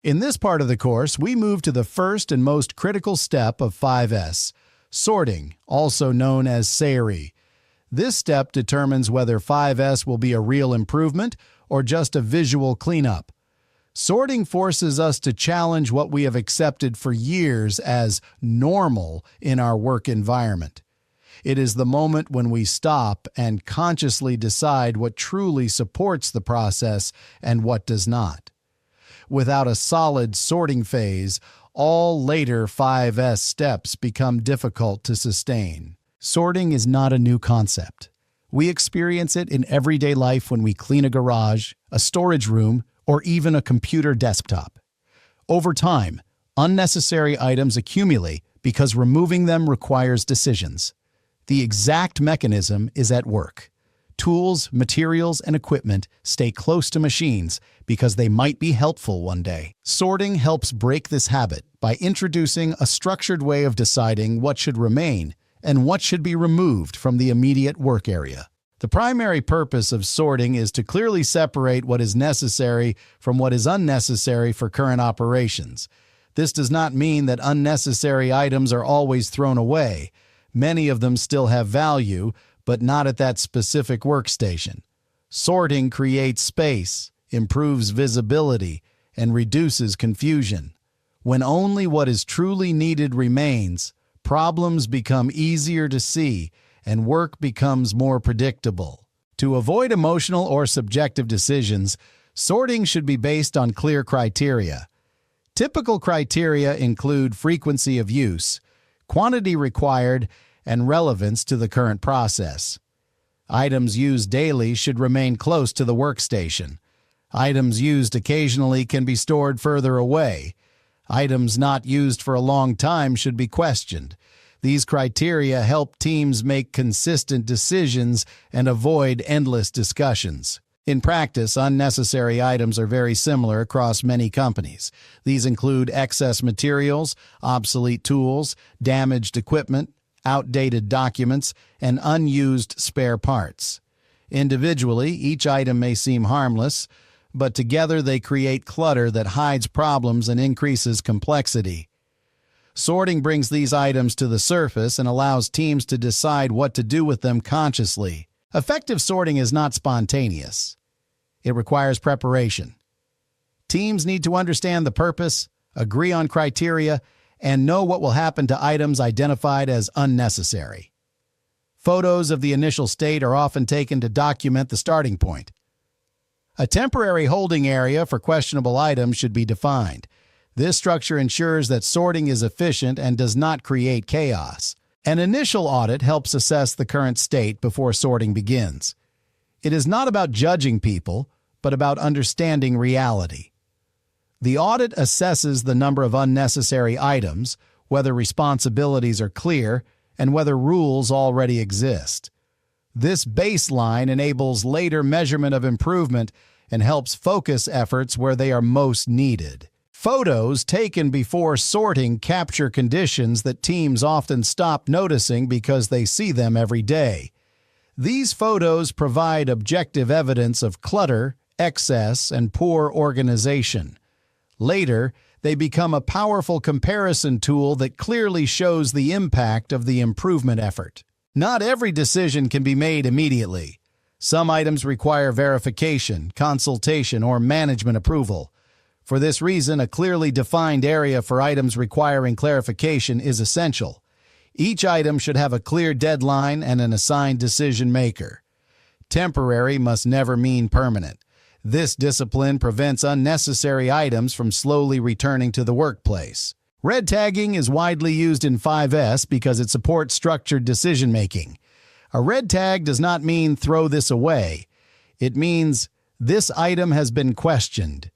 In this part of the course, we move to the first and most critical step of 5S, sorting, also known as Seiri. This step determines whether 5S will be a real improvement or just a visual cleanup. Sorting forces us to challenge what we have accepted for years as normal in our work environment. It is the moment when we stop and consciously decide what truly supports the process and what does not. Without a solid sorting phase, all later 5S steps become difficult to sustain. Sorting is not a new concept. We experience it in everyday life when we clean a garage, a storage room, or even a computer desktop. Over time, unnecessary items accumulate because removing them requires decisions. The exact mechanism is at work. Tools, materials, and equipment stay close to machines because they might be helpful one day. Sorting helps break this habit by introducing a structured way of deciding what should remain and what should be removed from the immediate work area. The primary purpose of sorting is to clearly separate what is necessary from what is unnecessary for current operations. This does not mean that unnecessary items are always thrown away. Many of them still have value, but not at that specific workstation. Sorting creates space, improves visibility, and reduces confusion. When only what is truly needed remains, problems become easier to see, and work becomes more predictable. To avoid emotional or subjective decisions, sorting should be based on clear criteria. Typical criteria include frequency of use, quantity required, and relevance to the current process. Items used daily should remain close to the workstation. Items used occasionally can be stored further away. Items not used for a long time should be questioned. These criteria help teams make consistent decisions and avoid endless discussions. In practice, unnecessary items are very similar across many companies. These include excess materials, obsolete tools, damaged equipment, outdated documents, and unused spare parts. Individually, each item may seem harmless, but together they create clutter that hides problems and increases complexity. Sorting brings these items to the surface and allows teams to decide what to do with them consciously. Effective sorting is not spontaneous. It requires preparation. Teams need to understand the purpose, agree on criteria, and know what will happen to items identified as unnecessary. Photos of the initial state are often taken to document the starting point. A temporary holding area for questionable items should be defined. This structure ensures that sorting is efficient and does not create chaos. An initial audit helps assess the current state before sorting begins. It is not about judging people, but about understanding reality. The audit assesses the number of unnecessary items, whether responsibilities are clear, and whether rules already exist. This baseline enables later measurement of improvement and helps focus efforts where they are most needed. Photos taken before sorting capture conditions that teams often stop noticing because they see them every day. These photos provide objective evidence of clutter, excess, and poor organization. Later, they become a powerful comparison tool that clearly shows the impact of the improvement effort. Not every decision can be made immediately. Some items require verification, consultation, or management approval. For this reason, a clearly defined area for items requiring clarification is essential. Each item should have a clear deadline and an assigned decision maker. Temporary must never mean permanent. This discipline prevents unnecessary items from slowly returning to the workplace. Red tagging is widely used in 5S because it supports structured decision-making. A red tag does not mean throw this away. It means this item has been questioned.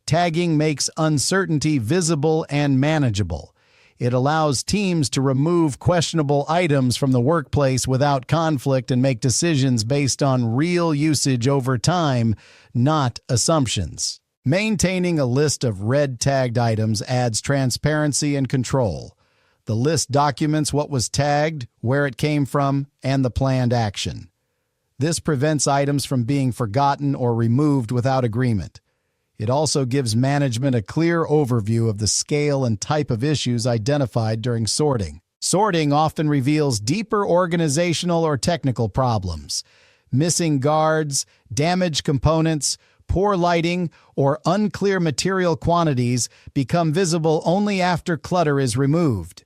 Tagging makes uncertainty visible and manageable. It allows teams to remove questionable items from the workplace without conflict and make decisions based on real usage over time, not assumptions. Maintaining a list of red-tagged items adds transparency and control. The list documents what was tagged, where it came from, and the planned action. This prevents items from being forgotten or removed without agreement. It also gives management a clear overview of the scale and type of issues identified during sorting. Sorting often reveals deeper organizational or technical problems. Missing guards, damaged components, poor lighting, or unclear material quantities become visible only after clutter is removed.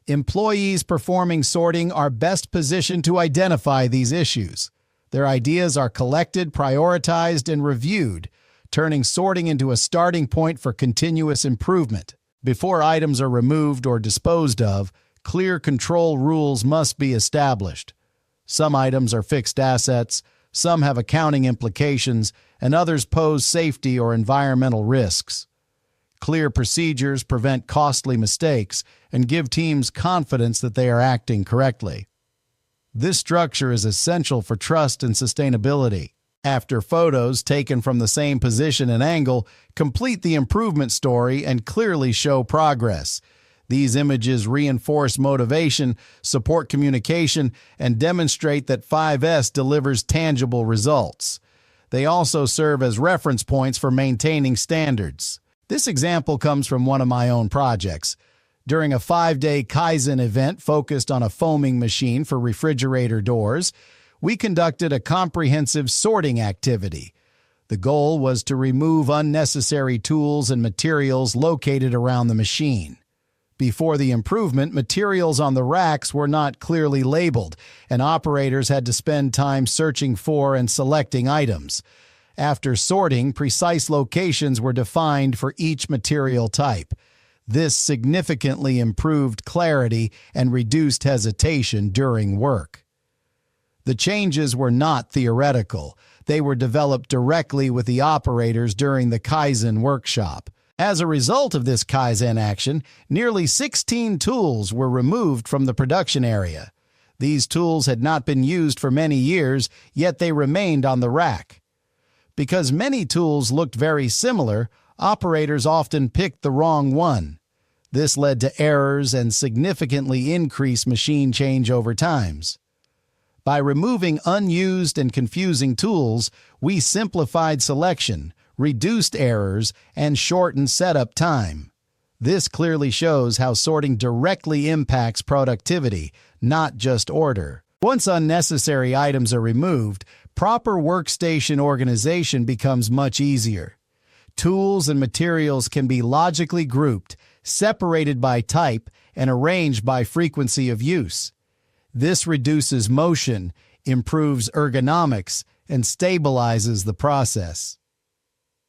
Employees performing sorting are best positioned to identify these issues. Their ideas are collected, prioritized, and reviewed, turning sorting into a starting point for continuous improvement. Before items are removed or disposed of, clear control rules must be established. Some items are fixed assets, some have accounting implications, and others pose safety or environmental risks. Clear procedures prevent costly mistakes and give teams confidence that they are acting correctly. This structure is essential for trust and sustainability. After photos taken from the same position and angle complete the improvement story and clearly show progress. These images reinforce motivation, support communication, and demonstrate that 5S delivers tangible results. They also serve as reference points for maintaining standards. This example comes from one of my own projects. During a 5-day KAIZEN event focused on a foaming machine for refrigerator doors, we conducted a comprehensive sorting activity. The goal was to remove unnecessary tools and materials located around the machine. Before the improvement, materials on the racks were not clearly labeled, and operators had to spend time searching for and selecting items. After sorting, precise locations were defined for each material type. This significantly improved clarity and reduced hesitation during work. The changes were not theoretical. They were developed directly with the operators during the KAIZEN workshop. As a result of this KAIZEN action, nearly 16 tools were removed from the production area. These tools had not been used for many years, yet they remained on the rack. Because many tools looked very similar, operators often picked the wrong one. This led to errors and significantly increased machine changeover times. By removing unused and confusing tools, we simplified selection, reduced errors, and shortened setup time. This clearly shows how sorting directly impacts productivity, not just order. Once unnecessary items are removed, proper workstation organization becomes much easier. Tools and materials can be logically grouped, separated by type, and arranged by frequency of use. This reduces motion, improves ergonomics, and stabilizes the process.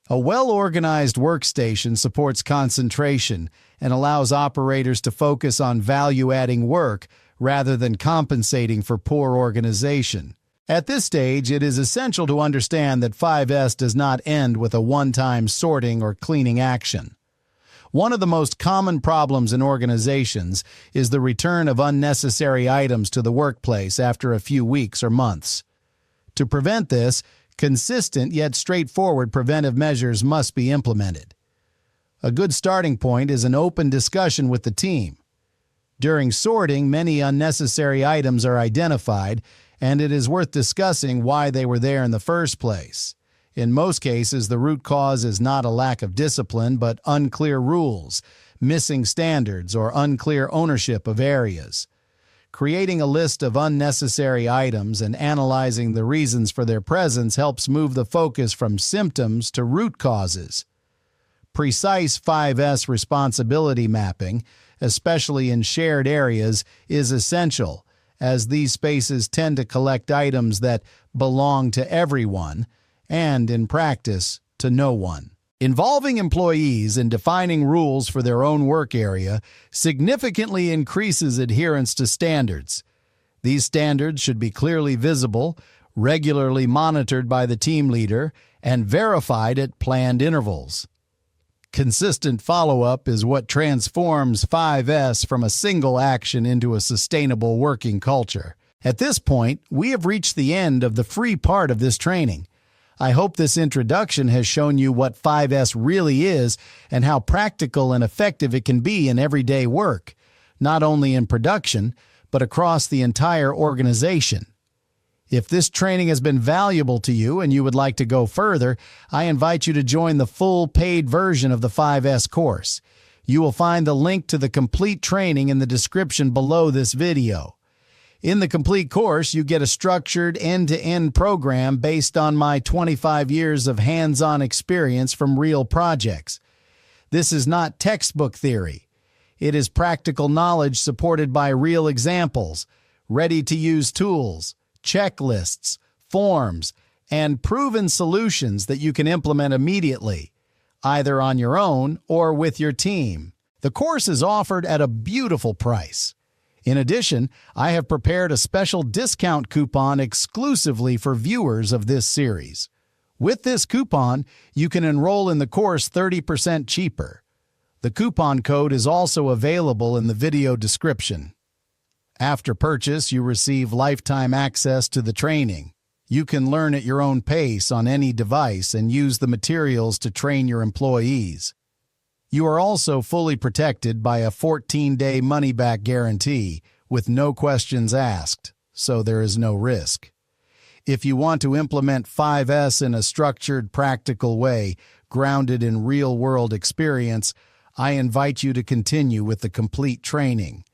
A well-organized workstation supports concentration and allows operators to focus on value-adding work rather than compensating for poor organization. At this stage, it is essential to understand that 5S does not end with a one-time sorting or cleaning action. One of the most common problems in organizations is the return of unnecessary items to the workplace after a few weeks or months. To prevent this, consistent yet straightforward preventive measures must be implemented. A good starting point is an open discussion with the team. During sorting, many unnecessary items are identified, and it is worth discussing why they were there in the first place. In most cases, the root cause is not a lack of discipline, but unclear rules, missing standards, or unclear ownership of areas. Creating a list of unnecessary items and analyzing the reasons for their presence helps move the focus from symptoms to root causes. Precise 5S responsibility mapping, especially in shared areas, is essential, as these spaces tend to collect items that belong to everyone, and, in practice, to no one. Involving employees in defining rules for their own work area significantly increases adherence to standards. These standards should be clearly visible, regularly monitored by the team leader, and verified at planned intervals. Consistent follow-up is what transforms 5S from a single action into a sustainable working culture. At this point, we have reached the end of the free part of this training. I hope this introduction has shown you what 5S really is and how practical and effective it can be in everyday work, not only in production, but across the entire organization. If this training has been valuable to you and you would like to go further, I invite you to join the full paid version of the 5S course. You will find the link to the complete training in the description below this video. In the complete course, you get a structured end-to-end program based on my 25 years of hands-on experience from real projects. This is not textbook theory. It is practical knowledge supported by real examples, ready-to-use tools, checklists, forms, and proven solutions that you can implement immediately, either on your own or with your team. The course is offered at a beautiful price. In addition, I have prepared a special discount coupon exclusively for viewers of this series. With this coupon, you can enroll in the course 30% cheaper. The coupon code is also available in the video description. After purchase, you receive lifetime access to the training. You can learn at your own pace on any device and use the materials to train your employees. You are also fully protected by a 14-day money-back guarantee with no questions asked, so there is no risk. If you want to implement 5S in a structured, practical way, grounded in real-world experience, I invite you to continue with the complete training.